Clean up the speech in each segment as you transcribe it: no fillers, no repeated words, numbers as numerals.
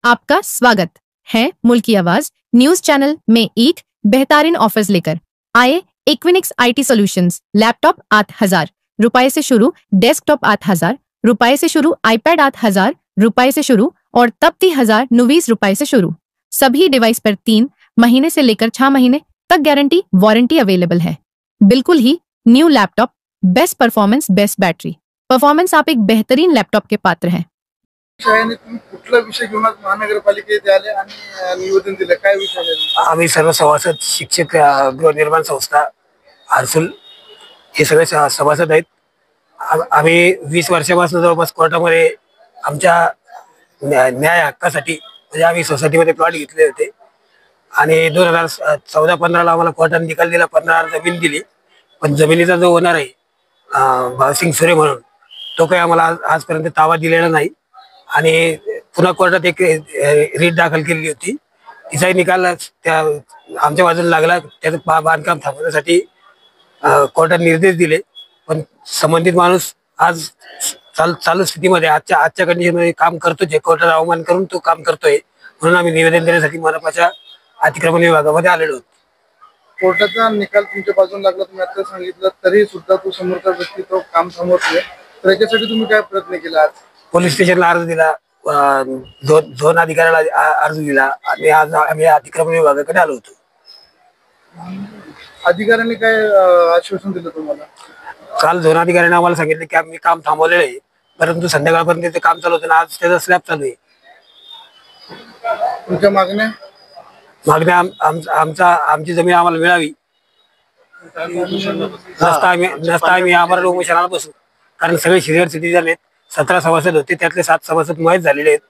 आपका स्वागत है मुल्क की आवाज न्यूज चैनल में एक बेहतरीन ऑफर्स लेकर आए। इक्विनिक्स IT सॉल्यूशंस लैपटॉप 8,000 रुपए से शुरू, डेस्कटॉप 8,000 रुपए से शुरू, iPad 8,000 रुपए से शुरू और तब 30,090 रुपए से शुरू। सभी डिवाइस पर 3 महीने से लेकर 6 महीने तक गारंटी वारंटी अवेलेबल है। बिल्कुल ही new laptop, best performance, best battery performance. आप एक बेहतरीन लैपटॉप के पात्र हैं। शाळेने तुम्ही कुठला विषय घेऊन महानगरपालिकेत आले आणि निवेदन दिलं, काय विषय आहे? आम्ही सर्व सभासद शिक्षक गृहनिर्माण संस्था हर्सुल हे सगळे सभासद आहेत। आम्ही 20 वर्षापासून जवळपास कोर्टामध्ये आमच्या न्याय हक्कासाठी म्हणजे आम्ही सोसायटीमध्ये प्लॉट घेतले होते आणि 2014-15 आम्हाला कोर्टाने निकाल दिला, 15 जमीन दिली। पण जमिनीचा जो ओनर आहे भावसिंग सुरे म्हणून, तो काही आम्हाला आजपर्यंत ताबा दिलेला नाही आणि पुन्हा कोर्टात एक रीट दाखल केली होती। तिचाही निकाल त्या आमच्या बाजूला लागला। त्याचं बांधकाम थांबवण्यासाठी कोर्टाने निर्देश दिले, पण संबंधित माणूस आज चालू स्थितीमध्ये आजच्या कंडिशनमध्ये काम करतो, जे कोर्टाचा अवमान करून तो काम करतोय। म्हणून आम्ही निवेदन देण्यासाठी मनपाच्या अतिक्रमण विभागामध्ये आलेलो आहोत। कोर्टाचा निकाल तुमच्या बाजूला लागला, तुम्ही आता सांगितलं, तरी सुद्धा तो समोरचा व्यक्ती तो काम थांबवतोय, तर याच्यासाठी तुम्ही काय प्रयत्न केला? आज पोलीस स्टेशनला अर्ज दिला, झोन अधिकाऱ्याला अर्ज दिला आणि आज आम्ही अतिक्रमण विभागाकडे आलो होतो। अधिकाऱ्यांनी काय आश्वासन दिलं तुम्हाला? काल झोन अधिकाऱ्याने आम्हाला सांगितलं की आम्ही काम थांबवलेलं आहे, परंतु संध्याकाळपर्यंत ते काम चालू होतं, आज त्याचा स्लॅब चालू आहे। तुमच्या मागण्या आमची जमीन आम्हाला मिळावी, नसता आम्ही आम्हाला उपोषणाला बसू। कारण सगळे सिनियर सिटीजन आहेत। 17 सभासद होते, त्यातले 7 सभासद मयत झालेले आहेत,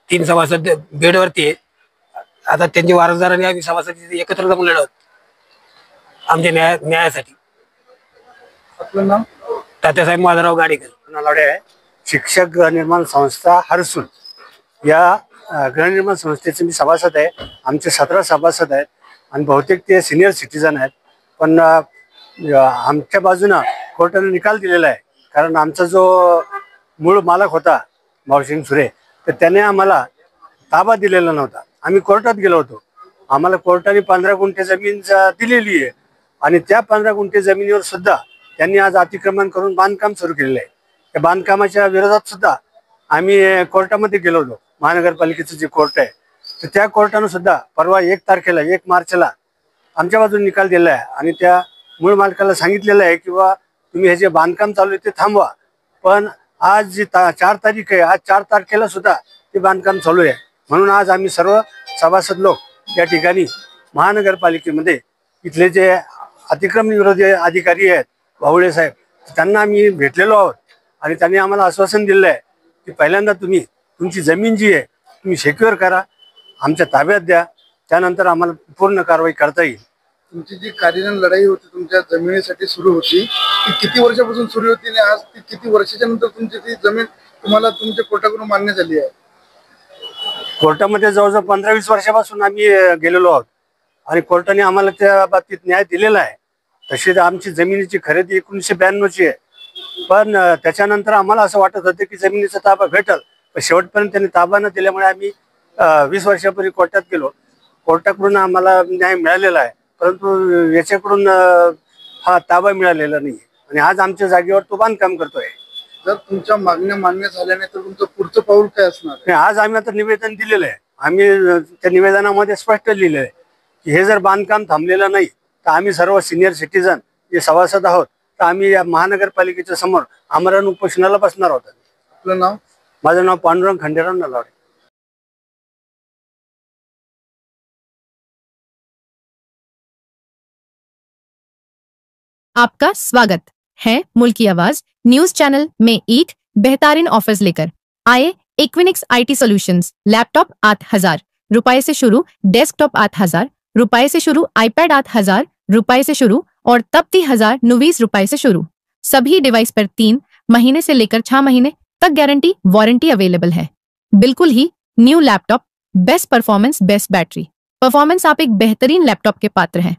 3 सभासद बेडवरती आहे। आता त्यांचे वारसदार आणि आम्ही सभासद एकत्र जमलेलो आहोत आमच्या न्यायासाठी। आपलं नाव? तात्यासाहेब माधवराव गाडेकर, नालावडे आहे। शिक्षक गृहनिर्माण संस्था हर्सुल या गृहनिर्माण संस्थेचे मी सभासद आहे। आमचे 17 सभासद आहेत आणि बहुतेक ते सिनियर सिटीजन आहेत। पण आमच्या बाजूनं कोर्टाने निकाल दिलेला आहे, कारण आमचा जो मूळ मालक होता भावसिंग सुरे, तर त्याने आम्हाला ताबा दिलेला नव्हता। आम्ही कोर्टात गेलो होतो, आम्हाला कोर्टाने 15 गुंठे जमीन दिलेली आहे आणि त्या 15 गुंठे जमिनीवर सुद्धा त्यांनी आज अतिक्रमण करून बांधकाम सुरू केलेलं आहे। त्या बांधकामाच्या विरोधात सुद्धा आम्ही कोर्टामध्ये गेलो होतो, महानगरपालिकेचं जे कोर्ट आहे, तर त्या कोर्टानं सुद्धा परवा 1 मार्चला आमच्या बाजूने निकाल दिला आहे आणि त्या मूळ मालकाला सांगितलेलं आहे की बा तुम्ही हे जे बांधकाम चालू आहे ते थांबवा। पण आज जी 4 तारीख आहे, आज 4 तारखेला सुद्धा ते बांधकाम चालू आहे। म्हणून आज आम्ही सर्व सभासद लोक या ठिकाणी महानगरपालिकेमध्ये इथले जे अतिक्रमण विरोधी अधिकारी आहेत भावळे साहेब, त्यांना आम्ही भेटलेलो आहोत आणि त्यांनी आम्हाला आश्वासन दिलेलं आहे की पहिल्यांदा तुम्ही तुमची जमीन जी आहे तुम्ही सिक्युअर करा, आमच्या ताब्यात द्या, त्यानंतर आम्हाला पूर्ण कारवाई करता येईल। तुमची जी कार्यरत लढाई होती तुमच्या जमिनीसाठी सुरू होती, ती किती वर्षापासून सुरू होती आणि आज ती किती वर्षाच्या नंतर तुमची ती जमीन तुम्हाला तुमच्या कोर्टाकडून मान्य झाली आहे? कोर्टामध्ये जवळजवळ 15-20 वर्षापासून आम्ही गेलेलो आहोत आणि कोर्टाने आम्हाला त्या बाबतीत न्याय दिलेला आहे। तशी आमची जमिनीची खरेदी 1992ची आहे, पण त्याच्यानंतर आम्हाला असं वाटत होतं की जमिनीचा ताबा भेटल, पण शेवटपर्यंत त्यांनी ताबा न दिल्यामुळे आम्ही 20 वर्षापूर्वी कोर्टात गेलो। कोर्टाकडून आम्हाला न्याय मिळालेला आहे, परंतु याच्याकडून हा ताबा मिळालेला नाही आणि आज आमच्या जागेवर तो बांधकाम करतोय। जर तुमच्या मागण्या मान्य झाल्या नाही तर तुमचं पुढचं पाऊल काय असणार? आज आम्ही आता निवेदन दिलेलं आहे। आम्ही त्या निवेदनामध्ये स्पष्ट लिहिलेलं आहे की हे जर बांधकाम थांबलेलं नाही तर आम्ही सर्व सिनियर सिटीजन जे सभासद आहोत, तर आम्ही या महानगरपालिकेच्या समोर आमरण उपोषणाला बसणार आहोत। आपलं नाव? माझं नाव पांडुरंग खंडेराव नालावडे। आपका स्वागत है मुल्क की आवाज न्यूज चैनल में एक बेहतरीन ऑफर्स लेकर आए। इक्विनिक्स IT सॉल्यूशंस लैपटॉप 8,000 रुपए से शुरू, डेस्कटॉप 8,000 रुपए से शुरू, iPad 8,000 रुपए से शुरू और तब 30,090 रुपए से शुरू। सभी डिवाइस पर 3 महीने से लेकर 6 महीने तक गारंटी वारंटी अवेलेबल है। बिल्कुल ही new laptop, best performance, best battery performance. आप एक बेहतरीन लैपटॉप के पात्र हैं।